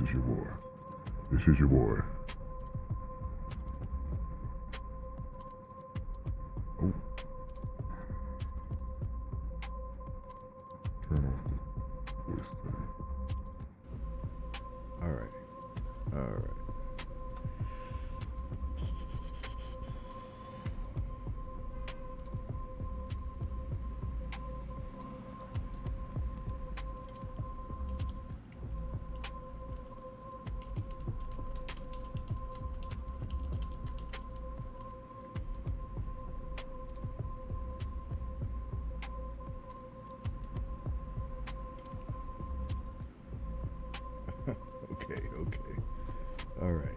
is your boy. This is your boy. Oh. Turn off the voice thing. All right. All right. Okay. All right.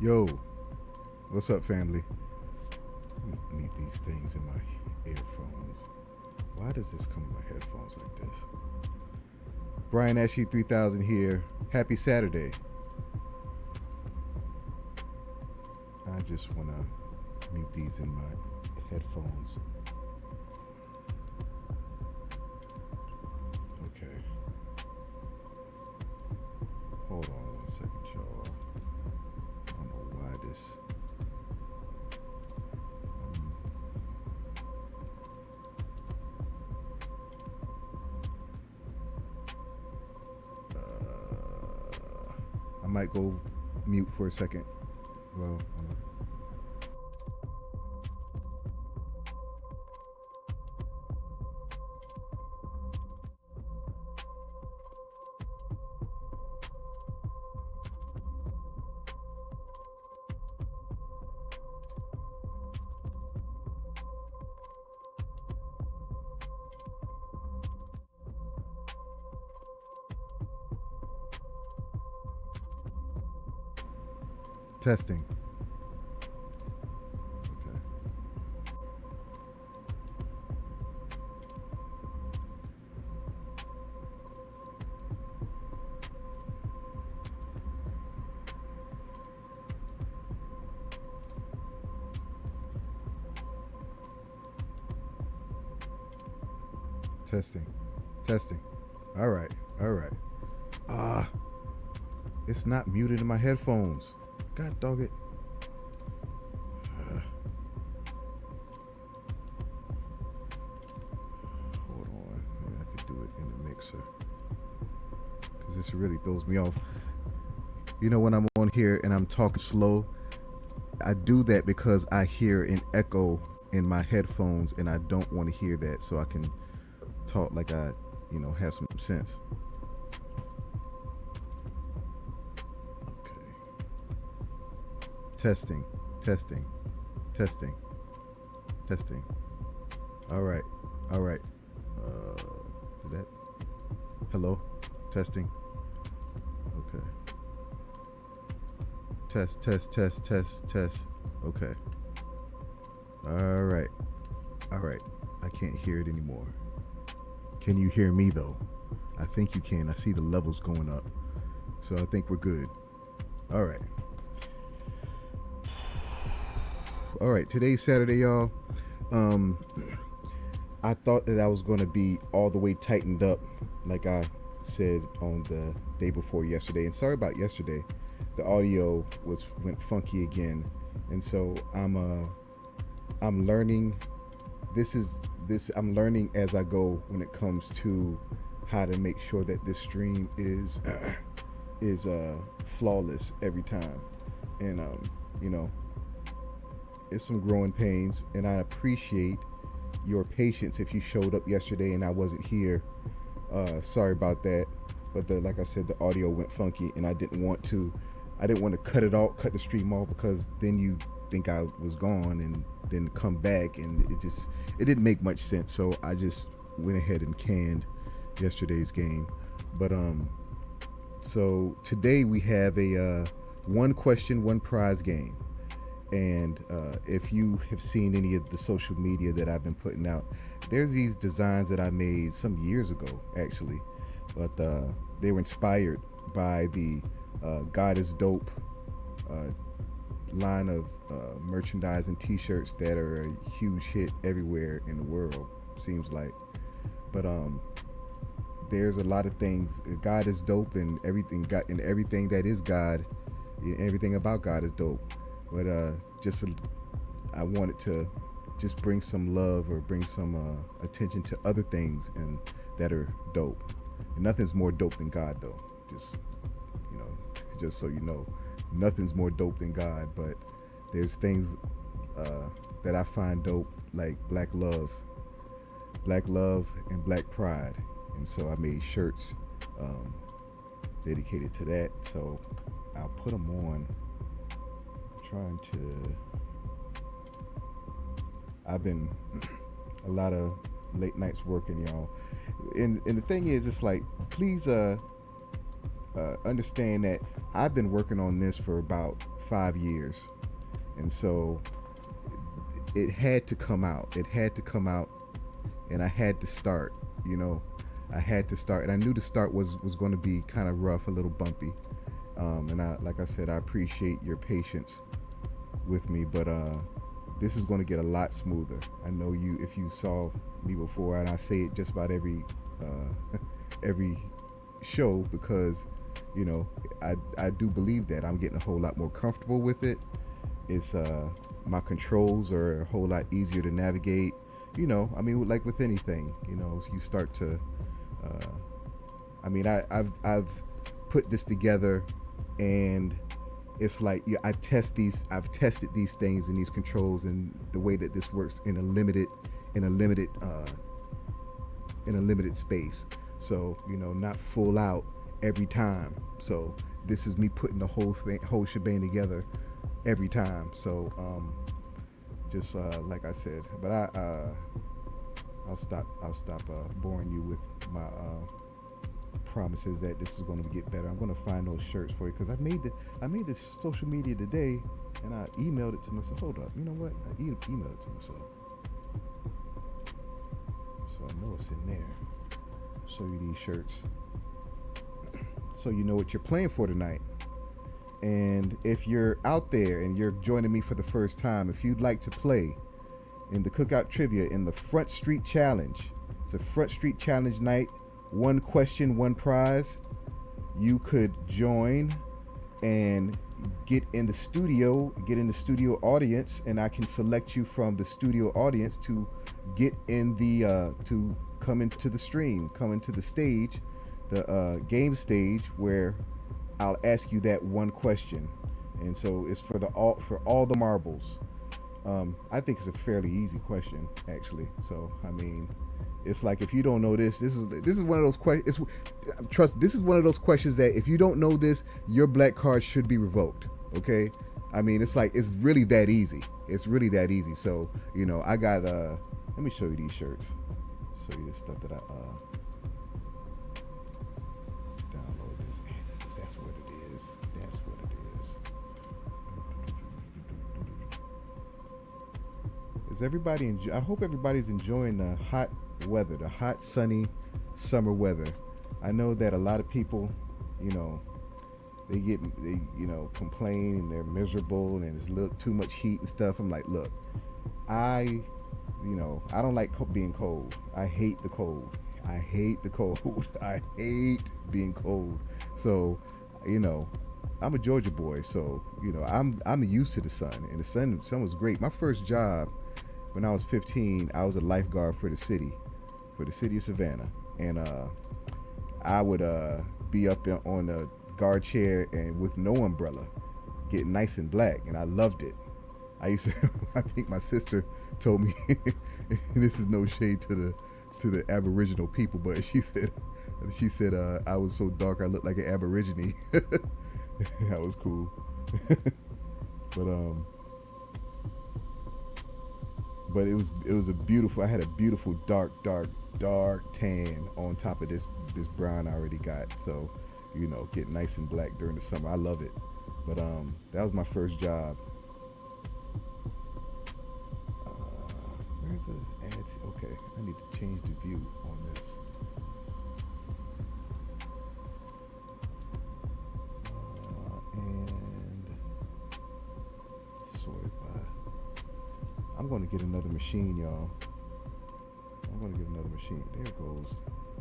Yo, what's up, family? I need these things in my earphones. Why does this come in my headphones like this? Brian Ashley 3000 here. Happy Saturday. I just want to mute these in my headphones. Okay. Hold on 1 second, y'all. I don't know why this. I might go mute for a second. Well, testing. Okay. Testing. All right. It's not muted in my headphones. God dog it. Hold on. Maybe I could do it in the mixer. Because this really throws me off. You know, when I'm on here and I'm talking slow, I do that because I hear an echo in my headphones and I don't want to hear that, so I can talk like I, have some sense. Testing. All right. That. Hello. Testing. Okay. Test. Okay. All right. I can't hear it anymore. Can you hear me though? I think you can. I see the levels going up. So I think we're good. All right. All right. Today's Saturday, y'all. Um, I thought that I was going to be all the way tightened up, like I said on the day before yesterday. And sorry about yesterday. The audio went funky again, and so I'm learning. I'm learning as I go when it comes to how to make sure that this stream is is flawless every time, and you know, it's some growing pains, and I appreciate your patience if you showed up yesterday and I wasn't here. Sorry about that, but like I said, the audio went funky, and I didn't want to cut it off, cut the stream off, because then you think I was gone and then come back, and it didn't make much sense. So I just went ahead and canned yesterday's game. But so today we have a one question, one prize game. And if you have seen any of the social media that I've been putting out, there's these designs that I made some years ago, actually, but they were inspired by the God is Dope line of merchandise and t-shirts that are a huge hit everywhere in the world, seems like. But there's a lot of things. God is dope, and everything that is God, everything about God is dope. But I wanted to just bring some love, or bring some attention to other things and that are dope. And nothing's more dope than God, though. Just so you know, nothing's more dope than God. But there's things that I find dope, like black love and black pride. And so I made shirts dedicated to that. So I'll put them on. I've been a lot of late nights working, y'all. And the thing is, it's like, please understand that I've been working on this for about 5 years. And so it had to come out. And I had to start, I had to start. And I knew the start was going to be kind of rough, a little bumpy. And like I said, I appreciate your patience with me, but this is going to get a lot smoother. I know if you saw me before, and I say it just about every show, because I do believe that I'm getting a whole lot more comfortable with it. It's my controls are a whole lot easier to navigate. Like with anything, you start to I've put this together, and it's like, I've tested these things and these controls and the way that this works in a limited space. So, not full out every time. So this is me putting the whole shebang together every time. So just like I said, but I'll stop boring you with my promises that this is going to get better. I'm going to find those shirts for you, because I made the social media today, and I emailed it to myself. Hold up, you know what? I emailed it to myself, so I know it's in there. Show you these shirts, so you know what you're playing for tonight. And if you're out there and you're joining me for the first time, if you'd like to play in the Cookout Trivia in the Front Street Challenge, it's a Front Street Challenge night. One question, one prize. You could join and get in the studio audience, and I can select you from the studio audience to get in to come into the stream, come into the stage, the game stage, where I'll ask you that one question. And so it's for all the marbles. I think it's a fairly easy question, actually. So it's like, if you don't know this is one of those questions. This is one of those questions that if you don't know this, your black card should be revoked. Okay, it's like, it's really that easy. So I got let me show you these shirts. Show you this stuff that I download this. That's what it is. Is everybody I hope everybody's enjoying the hot weather, the hot, sunny summer weather. I know that a lot of people, complain and they're miserable and it's too much heat and stuff. I'm like, look, I I don't like being cold. I hate the cold. I hate the cold. I hate being cold. So, I'm a Georgia boy, so I'm used to the sun, and the sun was great. My first job when I was 15, I was a lifeguard for the city of Savannah, and I would be up on the guard chair and with no umbrella, getting nice and black, and I loved it. I used to. I think my sister told me, and this is no shade to the Aboriginal people, but she said I was so dark I looked like an Aborigine. That was cool. but it was a beautiful. I had a beautiful dark tan on top of this brown I already got. So, get nice and black during the summer. I love it. But that was my first job. Where's this ad? Okay, I need to change the view on this. And sorted by. I'm going to get another machine, y'all. I'm going to get another machine. There it goes.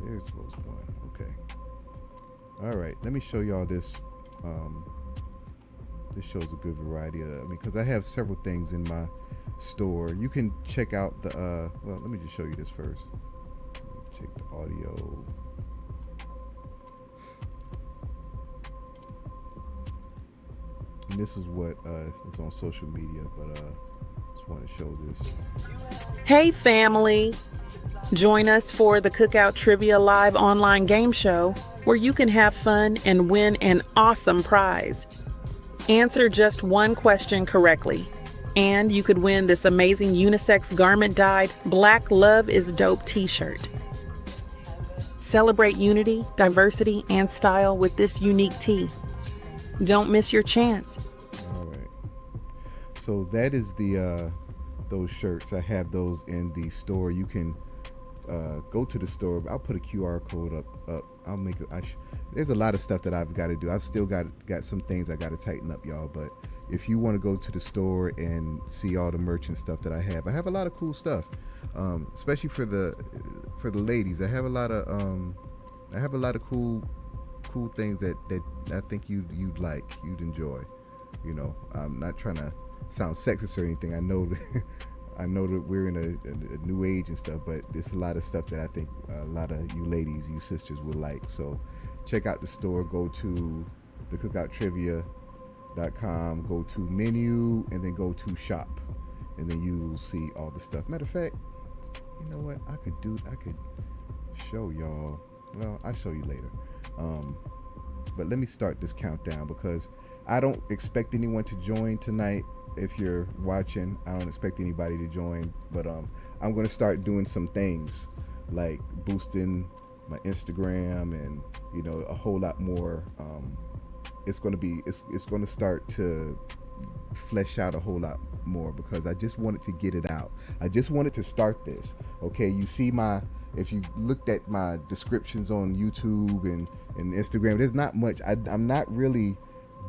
There's goes one. Okay. All right. Let me show y'all this. This shows a good variety of. Because I have several things in my store. You can check out the. Well, let me just show you this first. Check the audio. And this is what is on social media, but just want to show this. Hey family! Join us for the Cookout Trivia Live online game show where you can have fun and win an awesome prize. Answer just one question correctly, and you could win this amazing unisex garment-dyed Black Love is Dope t-shirt. Celebrate unity, diversity, and style with this unique tee. Don't miss your chance. All right. So that is the those shirts. I have those in the store. You can go to the store. I'll put a QR code up. I'll make it. There's a lot of stuff that I've got to do. I've still got some things I got to tighten up, y'all. But if you want to go to the store and see all the merch and stuff that I have a lot of cool stuff, especially for the ladies. I have a lot of cool things that I think you'd like, you'd enjoy. I'm not trying to sound sexist or anything. I know that we're in a new age and stuff, but there's a lot of stuff that I think a lot of you ladies, you sisters would like. So check out the store. Go to the cookouttrivia.com, go to menu, and then go to shop, and then you'll see all the stuff. Matter of fact, you know what? I could show y'all. Well, I'll show you later. But let me start this countdown because I don't expect anyone to join tonight. If you're watching, I don't expect anybody to join, but I'm going to start doing some things like boosting my Instagram and a whole lot more. It's going to start to flesh out a whole lot more because I just wanted to get it out. I just wanted to start this. Okay, you see if you looked at my descriptions on YouTube and Instagram, there's not much. I'm not really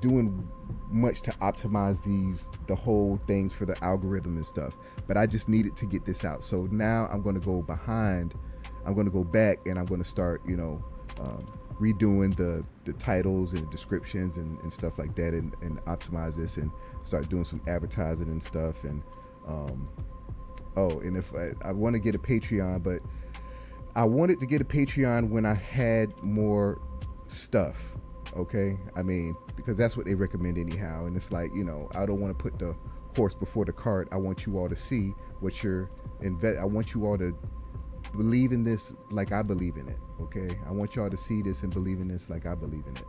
doing much to optimize the whole things for the algorithm and stuff, but I just needed to get this out. So now I'm going to go back and I'm going to start redoing the titles and descriptions and stuff like that, and optimize this and start doing some advertising and stuff. And and if I want to get a Patreon, but I wanted to get a Patreon when I had more stuff. Okay, because that's what they recommend anyhow, and it's like, I don't want to put the horse before the cart. I want you all to see what I want you all to believe in this like I believe in it. Okay, I want y'all to see this and believe in this like I believe in it.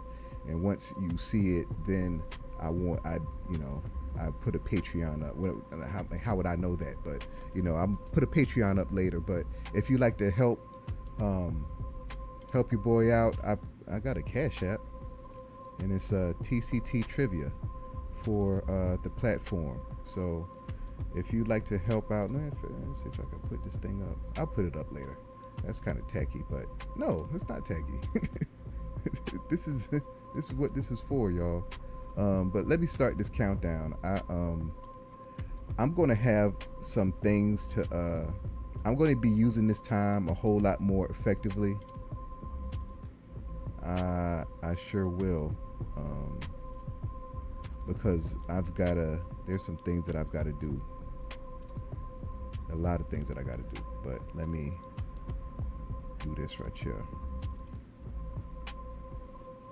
And once you see it, then I put a Patreon up. How would I know that? But I'll put a Patreon up later. But if you like to help your boy out, I got a Cash App. And it's TCT Trivia for the platform. So if you'd like to help out, let's see if I can put this thing up. I'll put it up later. That's kind of tacky, but no, it's not tacky. This is This is what this is for, y'all. But let me start this countdown. I'm gonna have some things to. I'm going to be using this time a whole lot more effectively. I sure will, because I've gotta. There's some things that I've got to do. A lot of things that I got to do. But let me do this right here.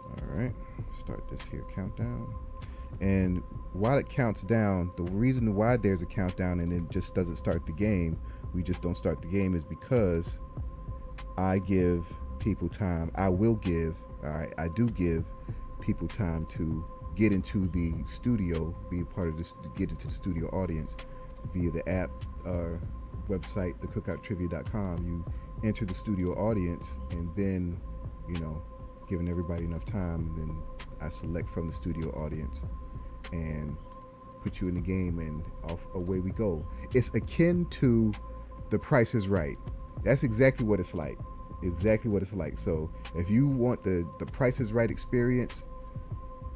All right, start this here countdown. And while it counts down, the reason why there's a countdown and it just doesn't start the game, we just don't start the game, is because I give people time. I do give people time to get into the studio, be a part of this, get into the studio audience via the app or website, thecookouttrivia.com. You enter the studio audience, and then, giving everybody enough time, and then I select from the studio audience and put you in the game, and off away we go. It's akin to The Price is Right. That's exactly what it's like. Exactly what it's like. So if you want the Price is Right experience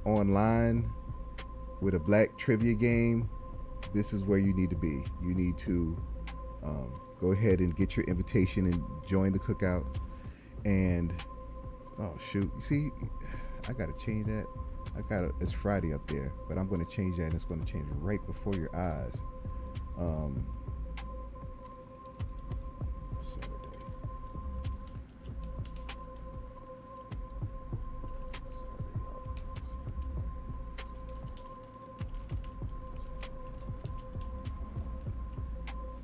online with a black trivia game, this is where you need to be. You need to go ahead and get your invitation and join the cookout. And oh shoot, you see, I gotta change that. It's Friday up there, but I'm gonna change that, and it's gonna change right before your eyes. Saturday.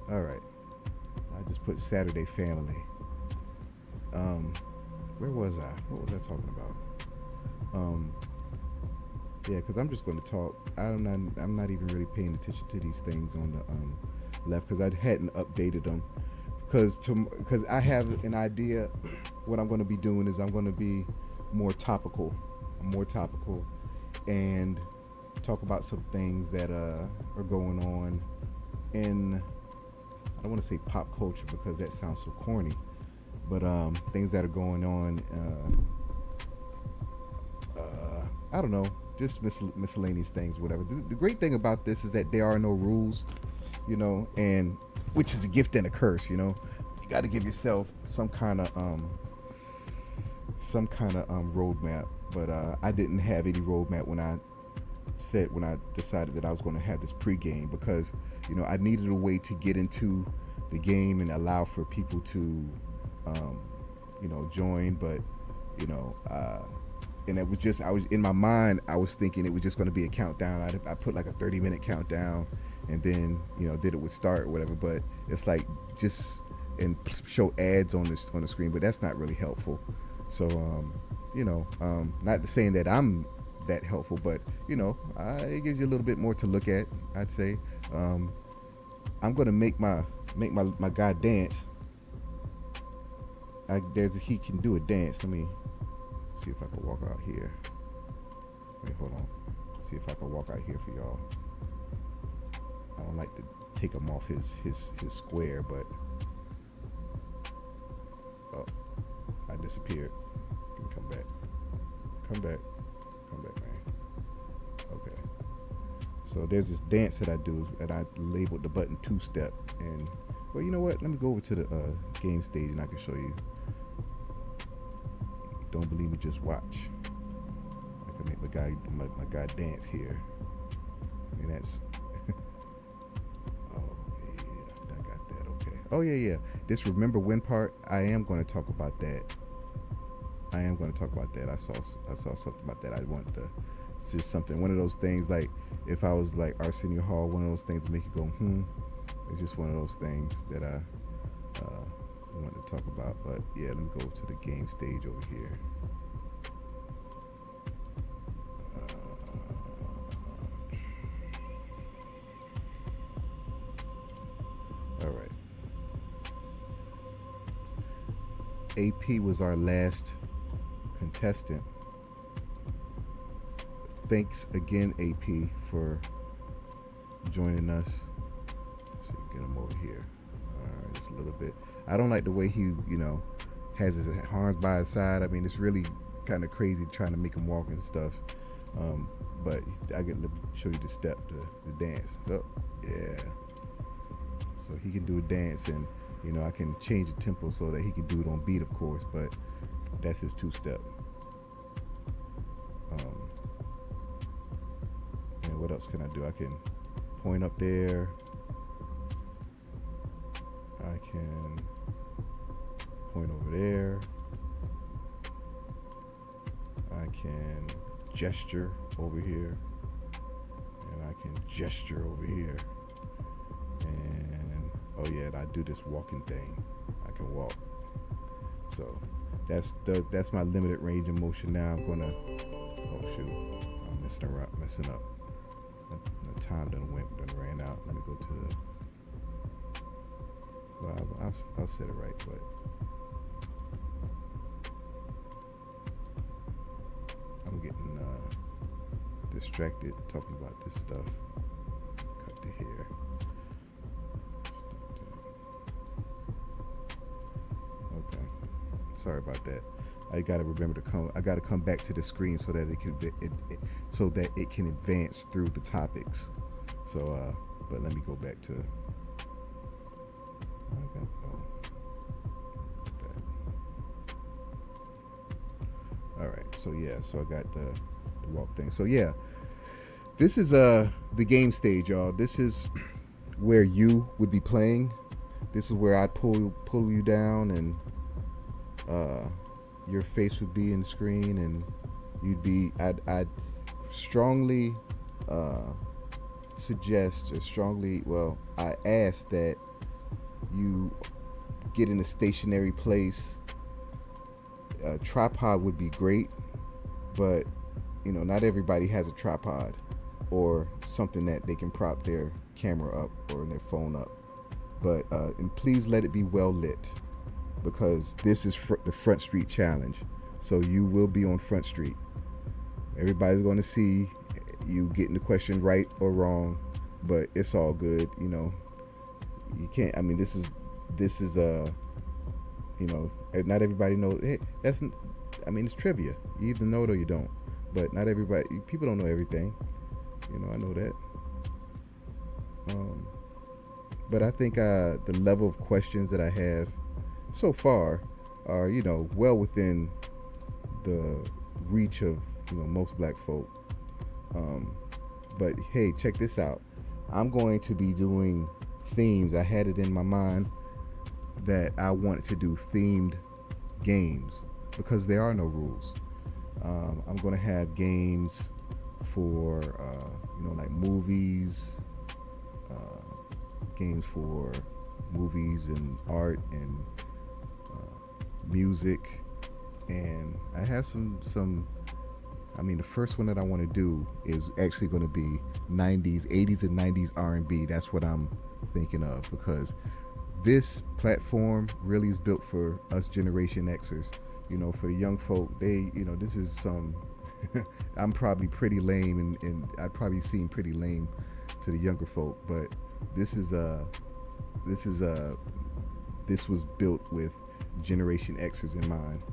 All right, I just put Saturday family. Where was I? What was I talking about? Yeah, because I'm just going to talk. I'm not even really paying attention to these things on the left, because I hadn't updated them. Because I have an idea. What I'm going to be doing is I'm going to be more topical, and talk about some things that are going on in, I don't want to say pop culture because that sounds so corny, but things that are going on. I don't know, just miscellaneous things, whatever. The great thing about this is that there are no rules, and which is a gift and a curse. You got to give yourself some kind of roadmap. But I didn't have any roadmap when I decided that I was going to have this pregame, because I needed a way to get into the game and allow for people to join. But and it was just, I was in my mind, I was thinking it was just going to be a countdown. I put like a 30-minute countdown, and then did it would start or whatever. But it's like just and show ads on the screen, but that's not really helpful. So not saying that I'm that helpful, but it gives you a little bit more to look at, I'd say. I'm gonna make my guy dance. He can do a dance. Let me see if I can walk out here. Wait, hold on. See if I can walk out here for y'all. I don't like to take him off his square, but oh, I disappeared. Come back, man. Okay. So there's this dance that I do, and I labeled the button two-step. And well, you know what? Let me go over to the game stage, and I can show you. Don't believe me? Just watch. I can make my guy dance here, and that's. Oh yeah, I got that. Okay. Oh yeah. This remember when part. I am going to talk about that. I saw something about that. I wanted to. It's just something. One of those things, like if I was like Arsenio Hall, one of those things to make you go It's just one of those things that I wanted to talk about. But yeah, let me go to the game stage over here. All right. AP was our last contestant. Thanks again, AP, for joining us. Let's see, get him over here. All right, just a little bit. I don't like the way he, has his arms by his side. I mean, it's really kind of crazy trying to make him walk and stuff. But let me show you the step, the dance. So yeah, so he can do a dance, and I can change the tempo so that he can do it on beat, of course. But that's his 2-step. And what else can I do? I can point up there. I can point over there. I can gesture over here, and I can gesture over here, and oh yeah, and I do this walking thing. I can walk. So that's my limited range of motion. Now I'm gonna, oh shoot, I'm messing up. The time done ran out. Let me go to the, well, I'll set it right, but I'm getting distracted talking about this stuff. Cut to here. Okay, sorry about that. I gotta remember I gotta come back to the screen so that it can advance through the topics. So, but let me go back to. All right. So yeah. So I got the walk thing. So yeah, this is the game stage, y'all. This is where you would be playing. This is where I'd pull you down, and your face would be in the screen, and you'd be. I'd strongly suggest, or strongly, well, I ask that you get in a stationary place. A tripod would be great, but not everybody has a tripod or something that they can prop their camera up or their phone up. But and please let it be well lit, because this is the Front Street Challenge. So you will be on Front Street. Everybody's going to see you getting the question right or wrong, but it's all good. You can't. I mean, this is not everybody knows. Hey, it's trivia. You either know it or you don't. But not everybody. People don't know everything. I know that. But I think the level of questions that I have so far are, well within the reach of, most black folk. But hey, check this out. I'm going to be doing themes. I had it in my mind that I wanted to do themed games because there are no rules. I'm going to have games for, like movies, games for movies and art and music, and I have some. The first one that I want to do is actually going to be 80s and 90s R&B. That's what I'm thinking of, because this platform really is built for us Generation Xers. For the young folk, this is some. I'm probably pretty lame, and I'd probably seem pretty lame to the younger folk, but this was built with Generation Xers in mind.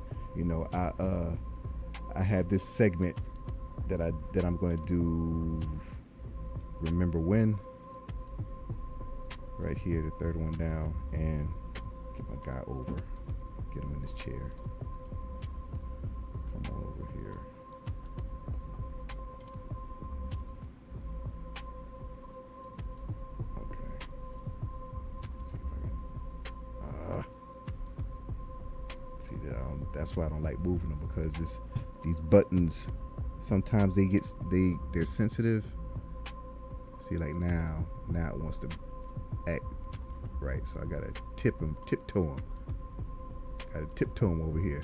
I have this segment that I'm going to do. Remember when? Right here, the third one down, and get my guy over. Get him in his chair. Come on over here. Okay. Let's see if I can. See that? That's why I don't like moving them, because these buttons sometimes they're sensitive. See, like now it wants to act right, so I gotta tiptoe him over here.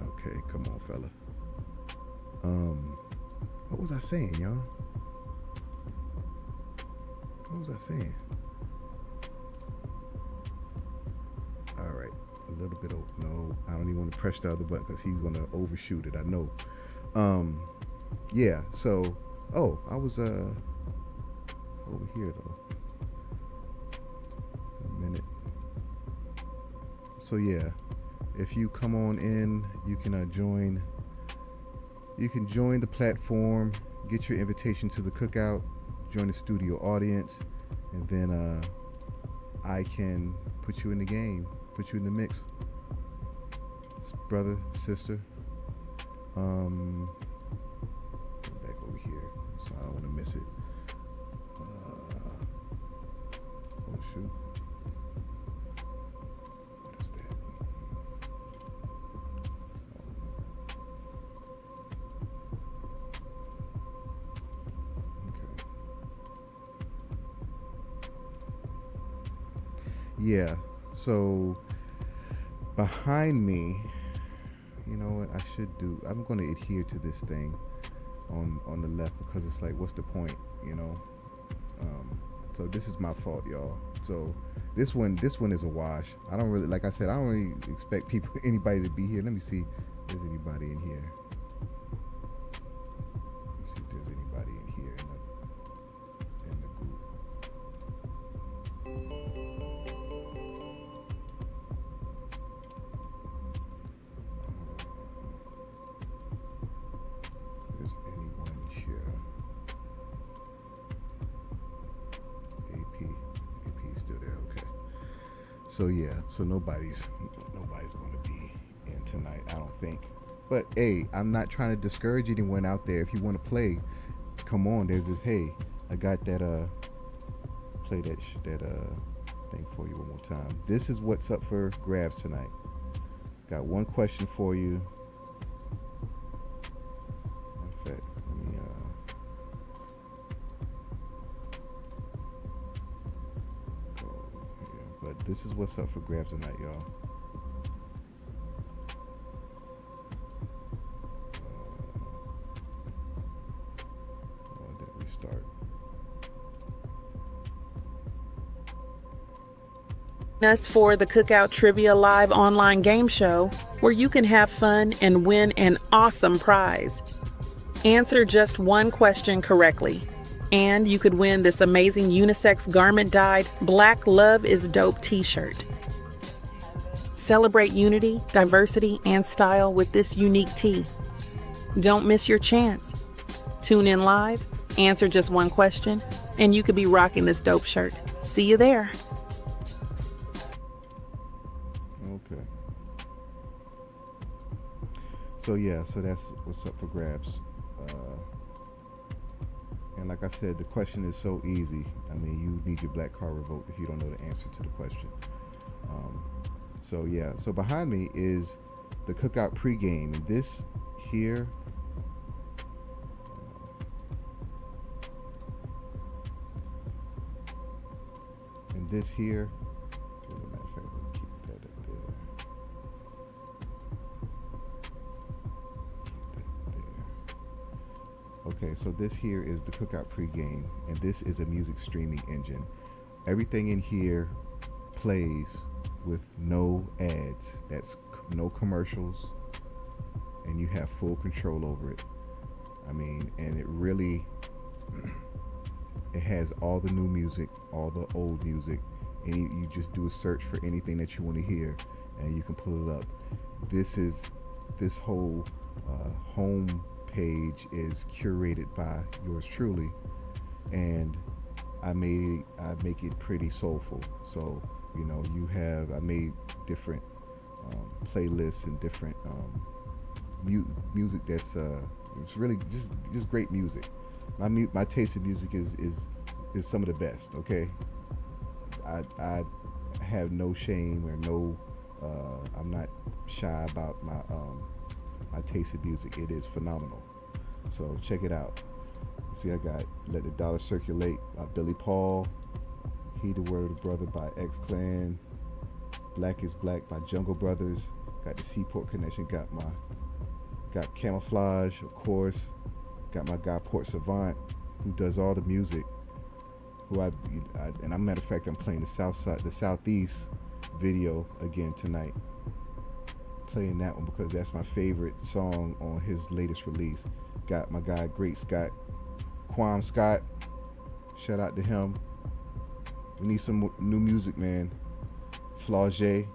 Okay, come on, fella. What was I saying, y'all? What was I saying? All right, a little bit of, no, I don't even want to press the other button because he's gonna overshoot it, I know. Yeah, so I was over here though. A minute. So yeah, if you come on in, you can join. You can join the platform, get your invitation to the cookout, join the studio audience, and then I can put you in the game, put you in the mix, brother, sister. Go back over here, so I don't want to miss it. Oh shoot, what is that? Okay. Yeah. So behind me, you know what I should do? I'm going to adhere to this thing on the left, because it's like, what's the point, you know? So this is my fault, y'all. So this one is a wash. I don't really, like I said, I don't really expect anybody to be here. Let me see if there's anybody in here. Let's see if there's anybody in here in the group. There's anyone here? AP still there, okay. So yeah, so nobody's going to be in tonight, I don't think. But hey, I'm not trying to discourage anyone out there. If you want to play, come on. There's this. Hey, I got that. Play that thing for you one more time. This is what's up for grabs tonight. Got one question for you. In fact, let me go here. But this is what's up for grabs tonight, y'all. Did we start? Us for the Cookout Trivia Live online game show where you can have fun and win an awesome prize. Answer just one question correctly, and you could win this amazing unisex garment dyed Black Love is Dope t-shirt. Celebrate unity, diversity, and style with this unique tee. Don't miss your chance. Tune in live, answer just one question, and you could be rocking this dope shirt. See you there. Okay. So yeah, so that's what's up for grabs. And like I said, the question is so easy. I mean, you need your black card revoked if you don't know the answer to the question. So yeah, so behind me is the Cookout pregame, and this here. And this here. As a matter of fact, we'll keep that up there. Okay, so this here is the Cookout pregame, and this is a music streaming engine. Everything in here plays with no ads. That's no commercials, and you have full control over it. I mean, and it really, it has all the new music, all the old music, and you just do a search for anything that you want to hear, and you can pull it up. This whole home page is curated by yours truly, and I make it pretty soulful. So you know, I made different playlists and different music that's it's really just great music. My taste in music is some of the best. Okay, I have no shame or no I'm not shy about my taste in music. It is phenomenal. So check it out. See, I got Let the Dollar Circulate by Billy Paul, He the Word of the Brother by X Clan, Black is Black by Jungle Brothers, got the Seaport Connection, got Camouflage, of course, got my guy Port Savant, who does all the music, and a matter of fact, I'm playing the Southeast video again tonight. Playing that one because that's my favorite song on his latest release. Got my guy Great Scott, Quam Scott, shout out to him. We need some new music, man. Flauget,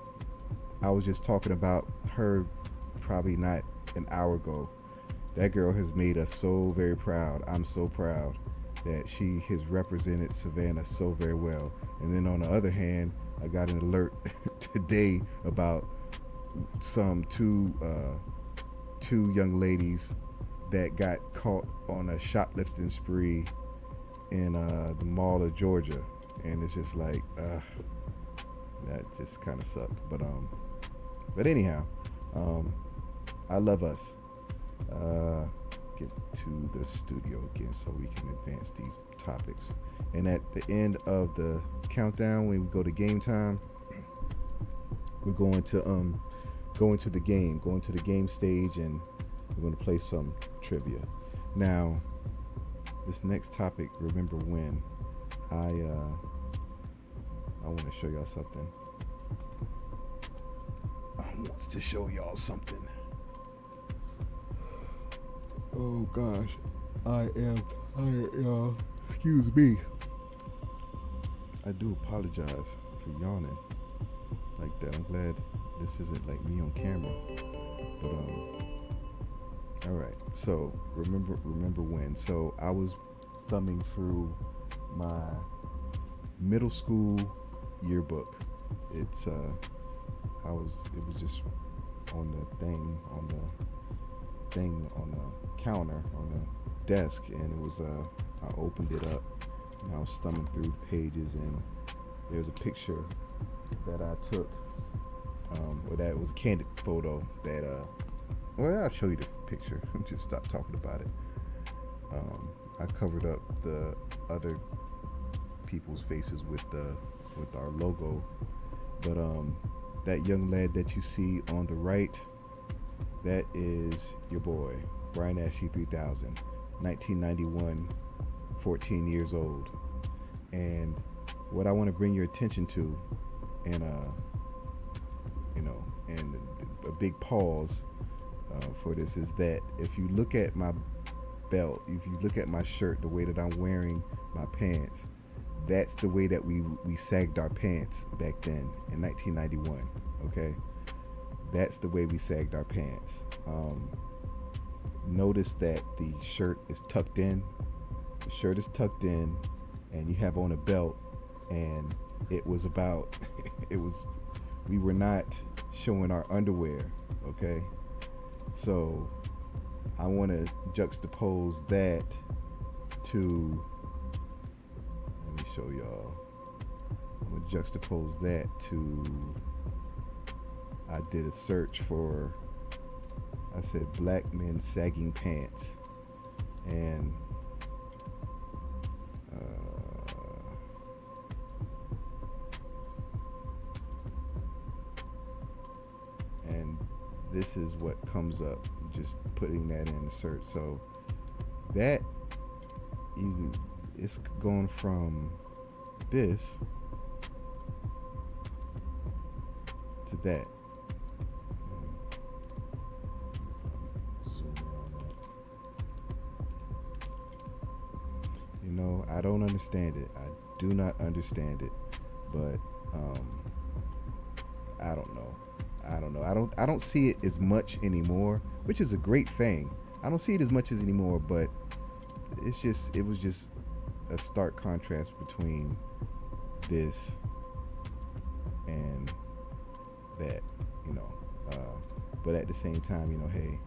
I was just talking about her probably not an hour ago. That girl has made us so very proud. I'm so proud that she has represented Savannah so very well. And then on the other hand, I got an alert today about some two young ladies that got caught on a shoplifting spree in the mall of Georgia, and it's just like that just kind of sucked. But anyhow, I love us. Get to the studio again so we can advance these topics. And at the end of the countdown, when we go to game time, we're going to go into the game stage, and we're going to play some trivia. Now, this next topic, remember when, I want to show y'all something. I want to show y'all something. Oh gosh, I am tired, y'all. Excuse me. I do apologize for yawning like that. I'm glad this isn't like me on camera. But all right. So remember when? So I was thumbing through my middle school yearbook. It was just on the thing on the counter on the desk, and it was I opened it up and I was thumbing through the pages, and there's a picture that I took, or that was a candid photo that well, I'll show you the picture. Just stop talking about it. I covered up the other people's faces with our logo, but that young lad that you see on the right, that is your boy, Brian Ashley 3000, 1991, 14 years old. And what I want to bring your attention to, and and a big pause for this, is that if you look at my belt, if you look at my shirt, the way that I'm wearing my pants, that's the way that we sagged our pants back then in 1991. Okay, that's the way we sagged our pants. Notice that the shirt is tucked in. The shirt is tucked in, and you have on a belt. And it was about, we were not showing our underwear. Okay, so I want to juxtapose that to. Let me show y'all. I'm gonna juxtapose that to. I did a search for. I said black men sagging pants, and this is what comes up. Just putting that in the search. So that it's going from this to that. I don't understand it. I do not understand it, but I don't know. I don't see it as much anymore, which is a great thing. I don't see it as much as anymore, but it was just a stark contrast between this and that, but at the same time, hey,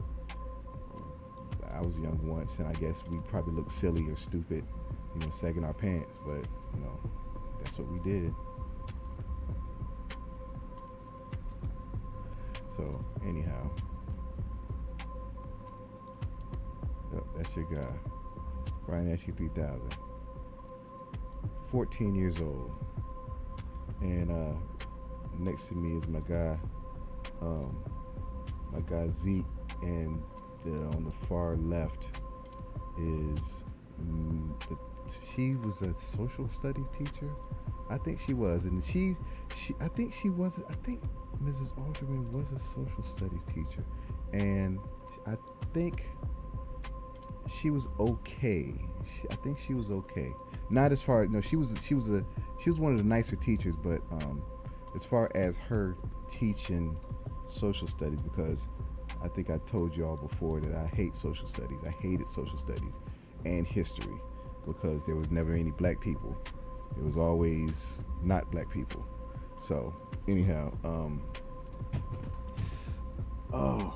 I was young once, and I guess we probably looked silly or stupid, sagging our pants, but that's what we did. So anyhow, yep, that's your guy, Brian Ashley 3000, 14 years old, and next to me is my guy Zeke, and on the far left is she was a social studies teacher. I think she was, and I think Mrs. Alderman was a social studies teacher, and I think she was okay. I think she was okay. Not as far, no, she was one of the nicer teachers, but as far as her teaching social studies, because I think I told you all before that I hate social studies. I hated social studies and history because there was never any black people. It was always not black people. So anyhow, oh,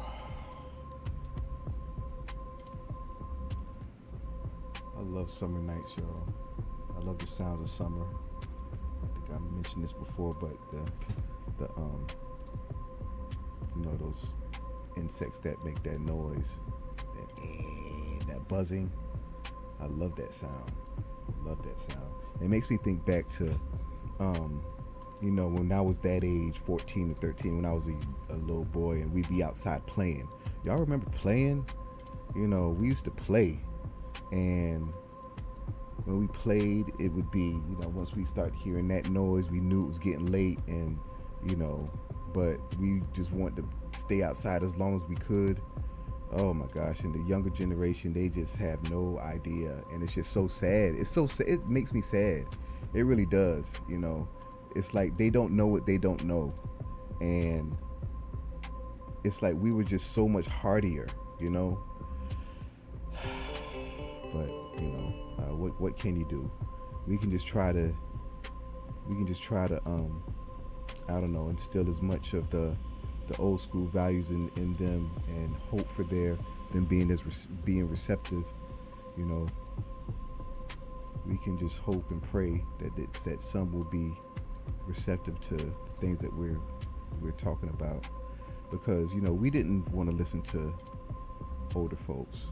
I love summer nights, y'all. I love the sounds of summer. I think I mentioned this before, but the you know, those insects that make that noise, that buzzing. I love that sound. Love that sound. It makes me think back to, you know, when I was that age, 14 to 13, when I was a little boy, and we'd be outside playing. Y'all remember playing? You know, we used to play, and when we played, it would be, you know, once we start hearing that noise, we knew it was getting late, and, you know, but we just wanted to stay outside as long as we could. Oh my gosh, and the younger generation, they just have no idea, and it's just so sad. It's so sad. It makes me sad. It really does, you know. It's like they don't know what they don't know, and it's like we were just so much hardier, you know. But, you know, what can you do? We can just try to I don't know, instill as much of the old school values in them, and hope for them being receptive. You know, we can just hope and pray that some will be receptive to the things that we're talking about, because, you know, we didn't want to listen to older folks.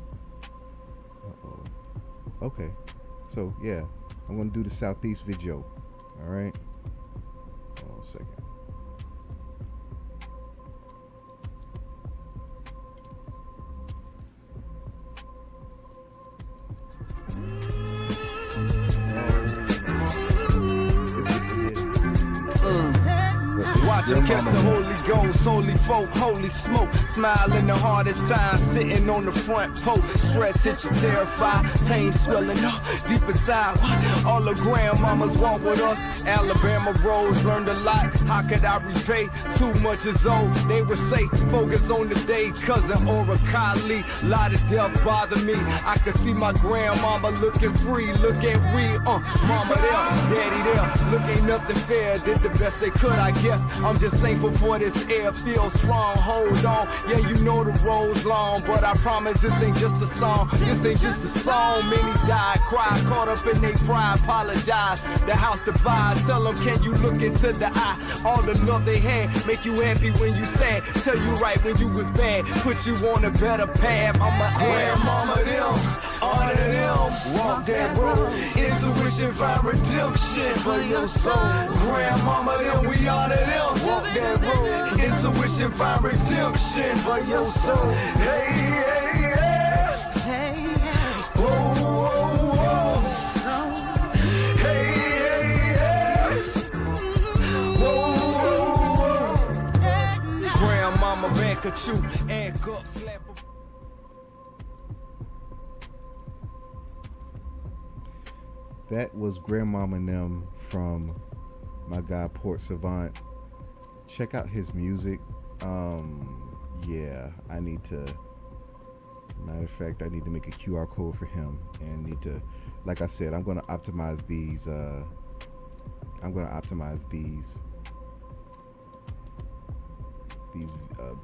Okay, so yeah, I'm gonna do the Southeast video. All right. Hold on a second. Watch them catch the Holy Ghost, holy folk, holy smoke. Smile in the hardest times, sitting on the front porch. Stress hit you terrified, pain swelling up deep inside. All the grandmamas walk with us. Alabama roads learned a lot. How could I repay? Too much is old. They would say, focus on the day, cousin or a colleague. Lot of death bother me. I could see my grandmama looking free. Look at we, mama there, daddy there. Look, ain't nothing fair. Did the best they could, I guess. I'm just thankful for this air, feel strong, hold on. Yeah, you know the road's long, but I promise this ain't just a song. This ain't just a song. Many died, cried, caught up in their pride, apologize. The house divides, tell them, can you look into the eye? All the love they had, make you happy when you sad, tell you right when you was bad, put you on a better path. I'm a grandmama them, honor them, walk that road. Intuition, find redemption for your soul. Grandmama them, we honor them. Walk that road, intuition, find redemption for your soul. Hey, hey, yeah. Hey, yeah. Whoa, whoa, whoa. Hey, hey, yeah. Whoa, whoa, whoa. Grandmama back at you, and cup slap. That was Grandmama and them from my guy Port Savant. Check out his music. Yeah, I need to, matter of fact, I need to make a QR code for him, and need to, like I said, I'm going to optimize these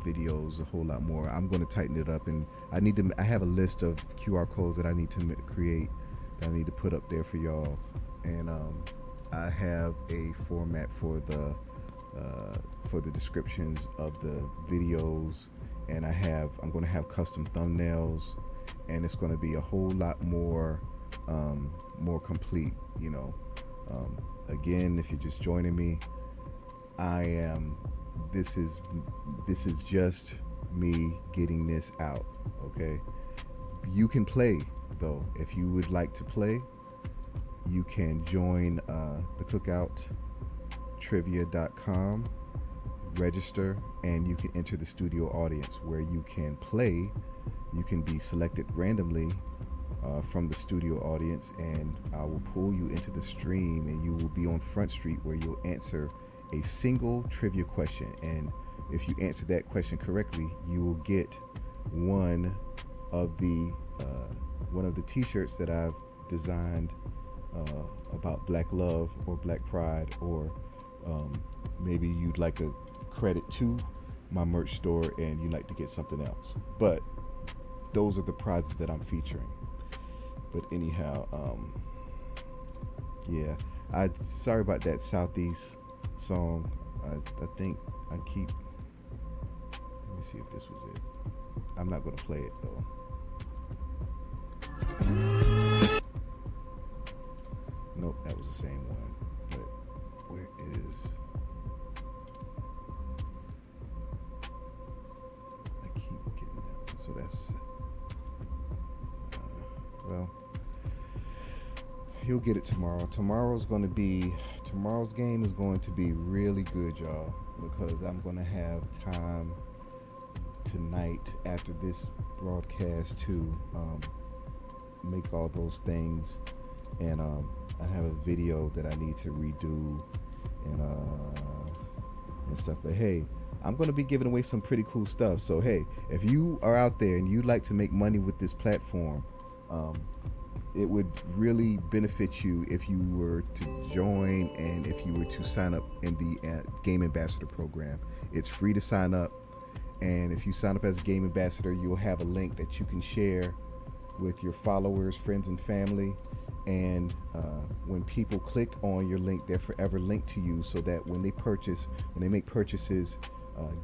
videos a whole lot more. I'm going to tighten it up, and I have a list of QR codes that I need to create, that I need to put up there for y'all, and I have a format for the descriptions of the videos, and I'm going to have custom thumbnails, and it's going to be a whole lot more complete, you know. Again, if you're just joining me, this is just me getting this out, okay? You can play, though. If you would like to play, you can join the Cookout trivia.com, register, and you can enter the studio audience, where you can play. You can be selected randomly from the studio audience, and I will pull you into the stream, and you will be on Front Street, where you'll answer a single trivia question, and if you answer that question correctly, you will get one of the T-shirts that I've designed about Black love or Black pride, or maybe you'd like a credit to my merch store and you'd like to get something else. But those are the prizes that I'm featuring. But anyhow, yeah, sorry about that Southeast song. I think I keep. Let me see if this was it. I'm not gonna play it though. Nope, that was the same one. But where is? I keep getting that one. So that's well. You'll get it tomorrow. Tomorrow's game is going to be really good, y'all, because I'm going to have time tonight after this broadcast to make all those things, and I have a video that I need to redo and stuff. But hey, I'm going to be giving away some pretty cool stuff. So hey, if you are out there and you'd like to make money with this platform, it would really benefit you if you were to join and if you were to sign up in the Game Ambassador program. It's free to sign up, and if you sign up as a Game Ambassador, you'll have a link that you can share with your followers, friends, and family. And when people click on your link, they're forever linked to you, so that when they make purchases,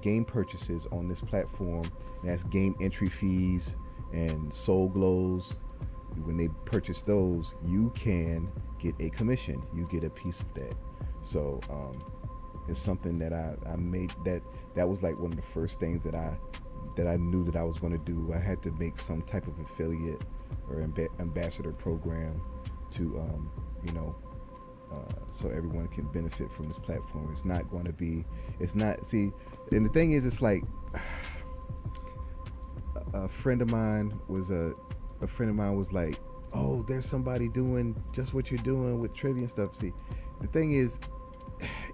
game purchases on this platform, that's game entry fees and soul glows. When they purchase those, you can get a commission. You get a piece of that. So it's something that I made. That was like one of the first things that I knew that I was going to do. I had to make some type of affiliate or ambassador program to so everyone can benefit from this platform. It's not going to be. It's not. See, and the thing is, it's like a friend of mine was like, oh, there's somebody doing just what you're doing with trivia and stuff. See, the thing is,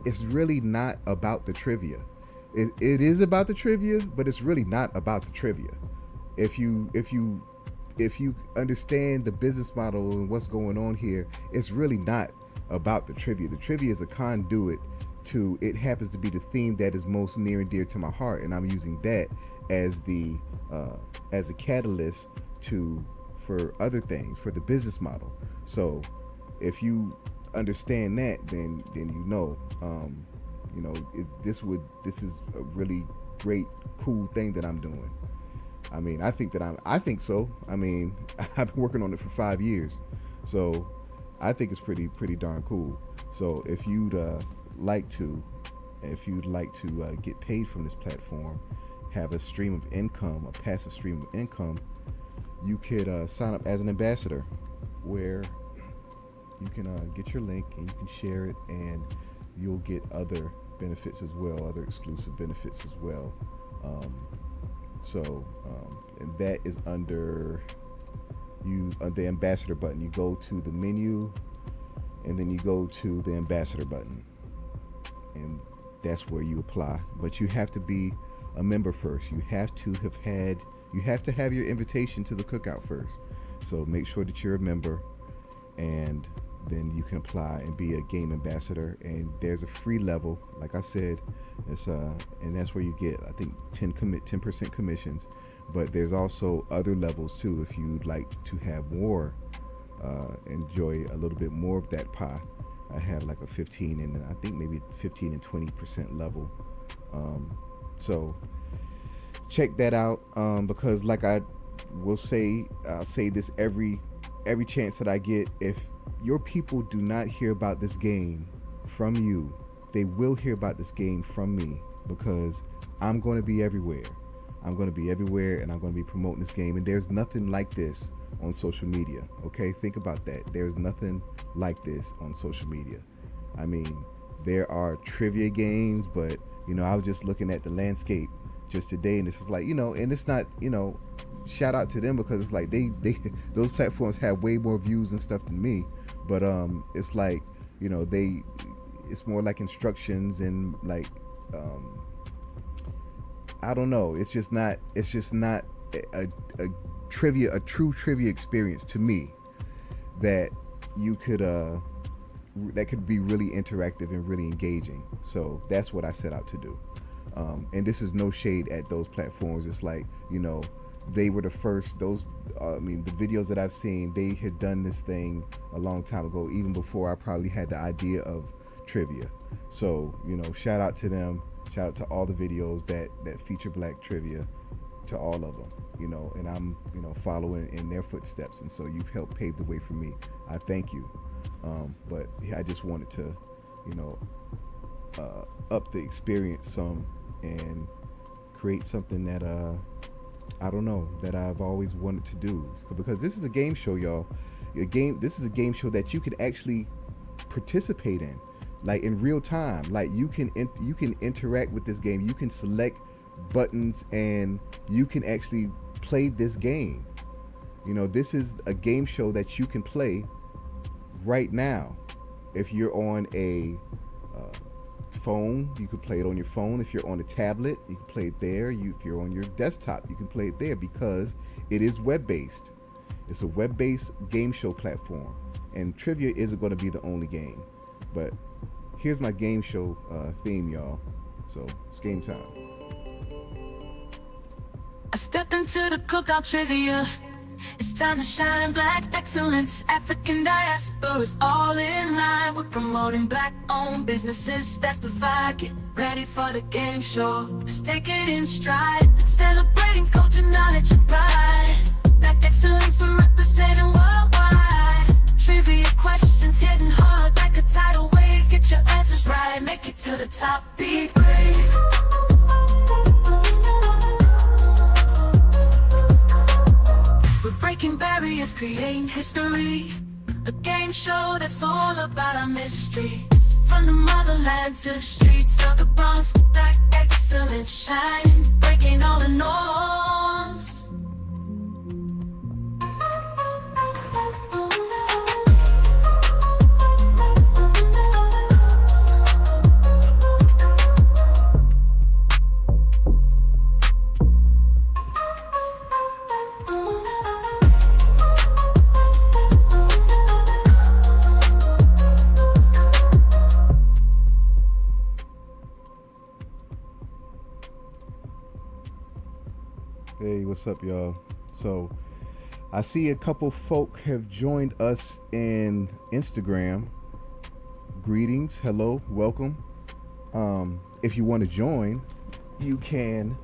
it's really not about the trivia. It is about the trivia, but it's really not about the trivia. If you understand the business model and what's going on here, it's really not about the trivia. The trivia is a conduit to, it happens to be the theme that is most near and dear to my heart, and I'm using that as a catalyst for other things, for the business model. So if you understand that, then this is a really great, cool thing that I'm doing. I mean, I think so. I mean, I've been working on it for 5 years, so I think it's pretty darn cool. So if you'd like to get paid from this platform, have a stream of income, a passive stream of income, you could sign up as an ambassador, where you can get your link and you can share it, and you'll get other benefits as well, other exclusive benefits as well. And that is under the ambassador button. You go to the menu, and then you go to the ambassador button, and that's where you apply. But you have to be a member first. You have to have your invitation to the cookout first. So make sure that you're a member, and then you can apply and be a game ambassador. And there's a free level, like I said, and that's where you get, I think, 10% commissions. But there's also other levels too, if you'd like to have more, enjoy a little bit more of that pie. I have like a 15 and I think maybe 15 and 20% level. So check that out, because like I will say, I'll say this every chance that I get. If your people do not hear about this game from you, they will hear about this game from me, because I'm going to be everywhere. I'm going to be everywhere, and I'm going to be promoting this game. And there's nothing like this on social media. Okay, think about that. There's nothing like this on social media. I mean, there are trivia games, but I was just looking at the landscape just today, and it's just like, and it's not, shout out to them, because it's like they those platforms have way more views and stuff than me. But it's like, it's more like instructions and like I don't know. It's just not a trivia, a true trivia experience to me that you could that could be really interactive and really engaging. So that's what I set out to do. And this is no shade at those platforms. It's like, you know, they were the first. Those I mean, the videos that I've seen, they had done this thing a long time ago, even before I probably had the idea of trivia. So, you know, shout out to them. Shout out to all the videos that feature black trivia, to all of them, you know, and I'm, you know, following in their footsteps, and so you've helped pave the way for me. I thank you. But I just wanted to, you know, up the experience some and create something that I don't know, that I've always wanted to do, because this is a game show, y'all. This is a game show that you can actually participate in, like in real time. Like you can interact with this game. You can select buttons and you can actually play this game. You know, this is a game show that you can play right now. If you're on a phone, you can play it on your phone. If you're on a tablet, you can play it there. If you're on your desktop, you can play it there, because it is web-based. It's a web-based game show platform, and trivia isn't going to be the only game. But here's my game show theme, y'all. So it's game time. I step into the cookout trivia. It's time to shine black excellence. African diaspora is all in line. We're promoting black-owned businesses. That's the vibe. Get ready for the game show. Let's take it in stride. Celebrating culture, knowledge, and pride. Black excellence, we're representing worldwide. Trivia questions hitting hard like a tidal wave. Get your answers right. Make it to the top. Be brave. We're breaking barriers, creating history. A game show that's all about our mystery. From the motherland to the streets of the Bronx, black excellence shining, breaking all the norms. Hey, what's up, y'all? So I see a couple folk have joined us in Instagram. Greetings, hello, welcome. If you want to join, you can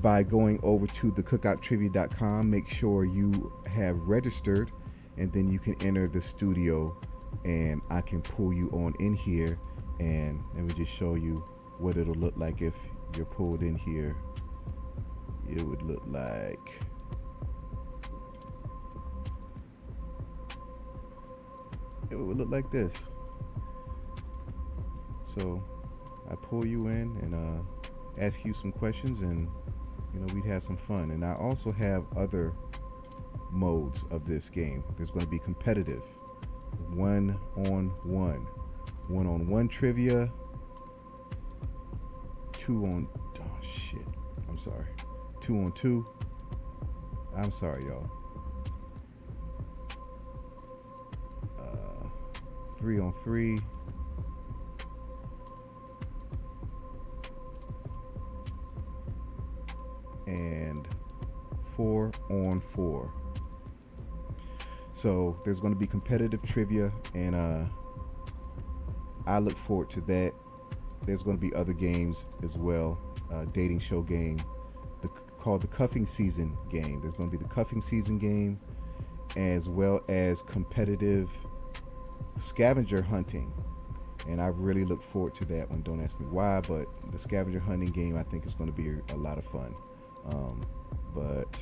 by going over to the cookouttrivia.com. Make sure you have registered, and then you can enter the studio and I can pull you on in here, and let me just show you what it'll look like if you're pulled in here. It would look like this. So I pull you in and ask you some questions, and you know, we'd have some fun. And I also have other modes of this game. There's going to be competitive, one-on-one trivia, two on two. I'm sorry, y'all. 3-on-3. And 4-on-4. So there's going to be competitive trivia, and I look forward to that. There's going to be other games as well. Dating show game called the cuffing season game. There's going to be the cuffing season game, as well as competitive scavenger hunting, and I really look forward to that one. Don't ask me why, but the scavenger hunting game, I think, is going to be a lot of fun. But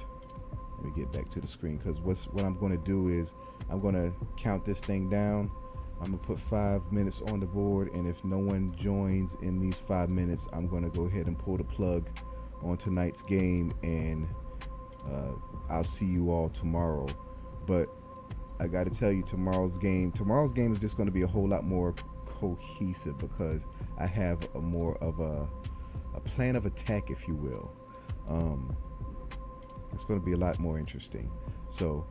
let me get back to the screen, because what I'm going to do is I'm going to count this thing down. I'm going to put 5 minutes on the board, and if no one joins in these 5 minutes, I'm going to go ahead and pull the plug on tonight's game, and I'll see you all tomorrow. But I got to tell you, tomorrow's game is just going to be a whole lot more cohesive because I have a more of a plan of attack, if you will. It's going to be a lot more interesting. So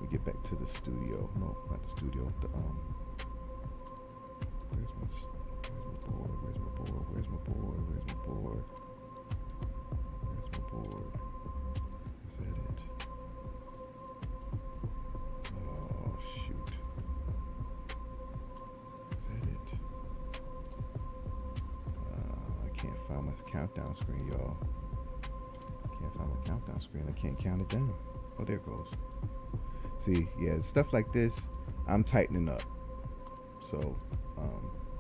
we get back to the studio. No, not the studio. Where's my board? Where's my board? Where's my board? Where's my board? Where's my board? Is that it? Oh shoot! Is that it? I can't find my countdown screen, y'all. Can't find my countdown screen. I can't count it down. Oh, there it goes. See, yeah, stuff like this, I'm tightening up. So,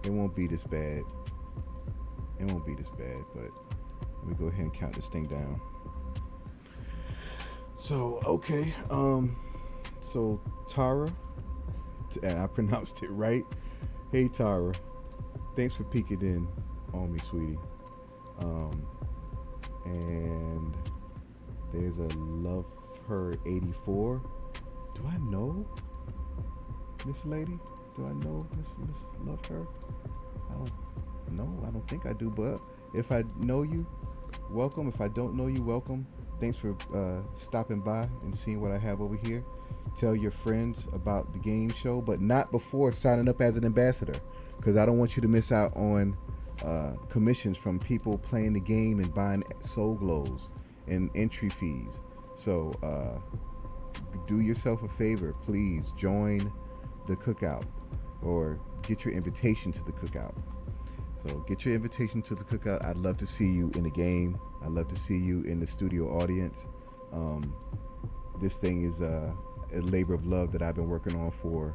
it won't be this bad. It won't be this bad, but let me go ahead and count this thing down. So, okay. So Tara, and I pronounced it right. Hey, Tara. Thanks for peeking in on me, sweetie. And there's a Love Her 84. Do I know Miss Lady? Do I know Miss Love Her? I don't know. I don't think I do. But if I know you, welcome. If I don't know you, welcome. Thanks for stopping by and seeing what I have over here. Tell your friends about the game show, but not before signing up as an ambassador, because I don't want you to miss out on commissions from people playing the game and buying soul glows and entry fees. So do yourself a favor, please join the Cookout or get your invitation to the Cookout. So get your invitation to the Cookout. I'd love to see you in the game. I'd love to see you in the studio audience. This thing is a labor of love that I've been working on for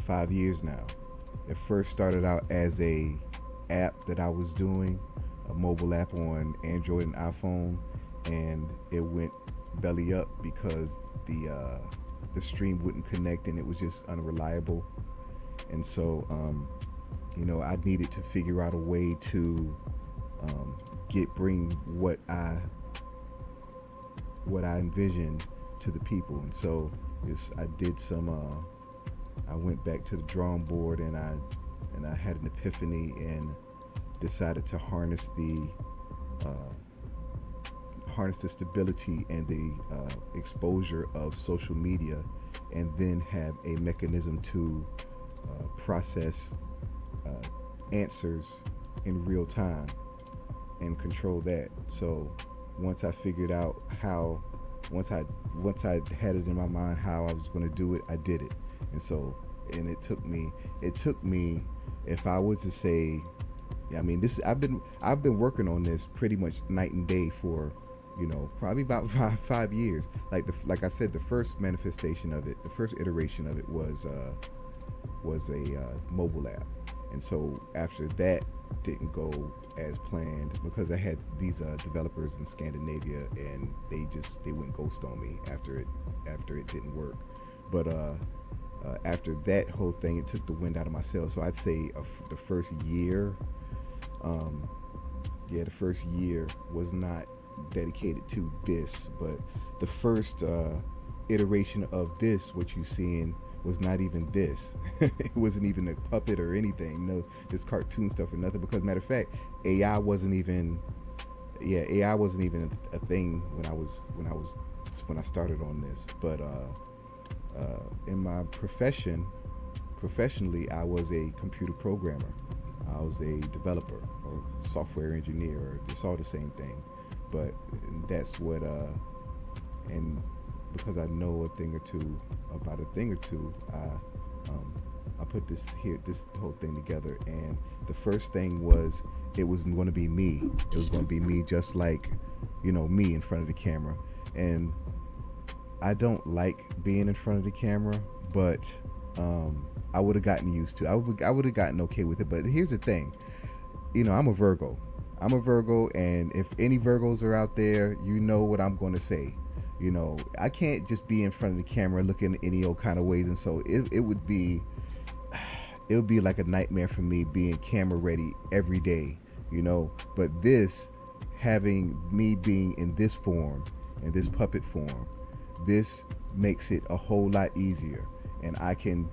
5 years now. It first started out as a app that I was doing, a mobile app on Android and iPhone, and it went belly up because the stream wouldn't connect and it was just unreliable. And so I needed to figure out a way to bring what I envisioned to the people. And so I did some I went back to the drawing board, and I had an epiphany and decided to harness the stability and the exposure of social media, and then have a mechanism to process answers in real time and control that. So once I figured out how, once I had it in my mind how I was going to do it, I did it. And so, and it took me, if I was to say, I've been working on this pretty much night and day for, probably about five years. Like I said, the first manifestation of it, the first iteration of it was a mobile app. And so after that didn't go as planned, because I had these developers in Scandinavia, and they went ghost on me after it didn't work. But after that whole thing, it took the wind out of my sails. So I'd say the first year, the first year was not dedicated to this, but the first iteration of this, what you're seeing, was not even this. It wasn't even a puppet or anything. No, this cartoon stuff or nothing. Because matter of fact, AI wasn't even a thing when I started on this. But in my professionally, I was a computer programmer. I was a developer or software engineer, or it's all the same thing. But that's what and because I know a thing or two, I put this whole thing together. And the first thing was, it was going to be me. It was going to be me, just like, me in front of the camera. And I don't like being in front of the camera, but I would have gotten used to. I would have gotten okay with it. But here's the thing, I'm a Virgo. And if any Virgos are out there, you know what I'm going to say. I can't just be in front of the camera looking any old kind of ways, and so it would be like a nightmare for me being camera ready every day, But having me being in this form, in this puppet form, this makes it a whole lot easier, and I can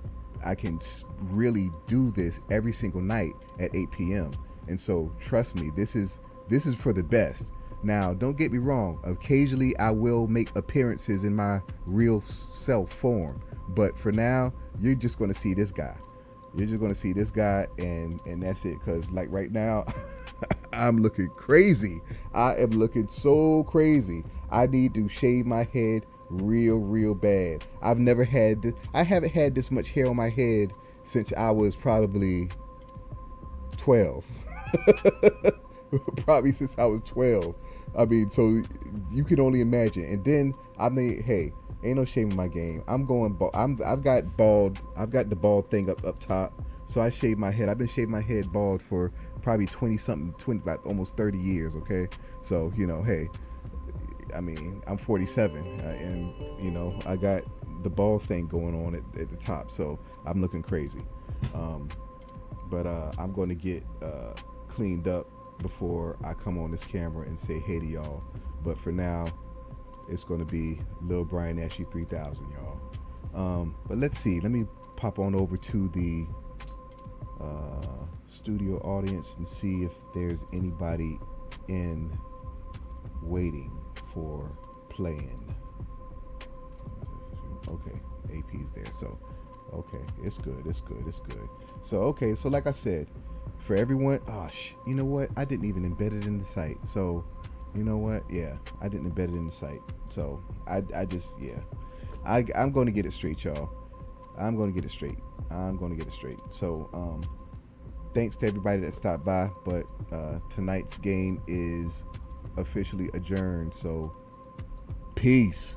really do this every single night at 8 p.m. And so trust me, this is for the best. Now, don't get me wrong. Occasionally, I will make appearances in my real self form, but for now, you're just going to see this guy. You're just going to see this guy, and that's it. Because like right now, I'm looking crazy. I am looking so crazy. I need to shave my head real bad. I haven't had this much hair on my head since I was probably 12. Probably since I was 12. I mean, so you can only imagine. And then I mean, hey, ain't no shame in my game. I'm going bald. I've got the bald thing up top. So I shave my head. I've been shaving my head bald for probably 20 about almost 30 years. Okay, so hey, I mean, I'm 47, and I got the bald thing going on at the top. So I'm looking crazy. But I'm going to get cleaned up before I come on this camera and say hey to y'all. But for now, it's going to be Lil Brian Ashley 3000, y'all. But let's see. Let me pop on over to the studio audience and see if there's anybody in waiting for playing. Okay, AP's there. So, okay, it's good. So, so like I said, for everyone, you know what? I didn't even embed it in the site. So, you know what? Yeah, I didn't embed it in the site. So, I'm going to get it straight, y'all. I'm going to get it straight. So, thanks to everybody that stopped by. But tonight's game is officially adjourned. So, peace.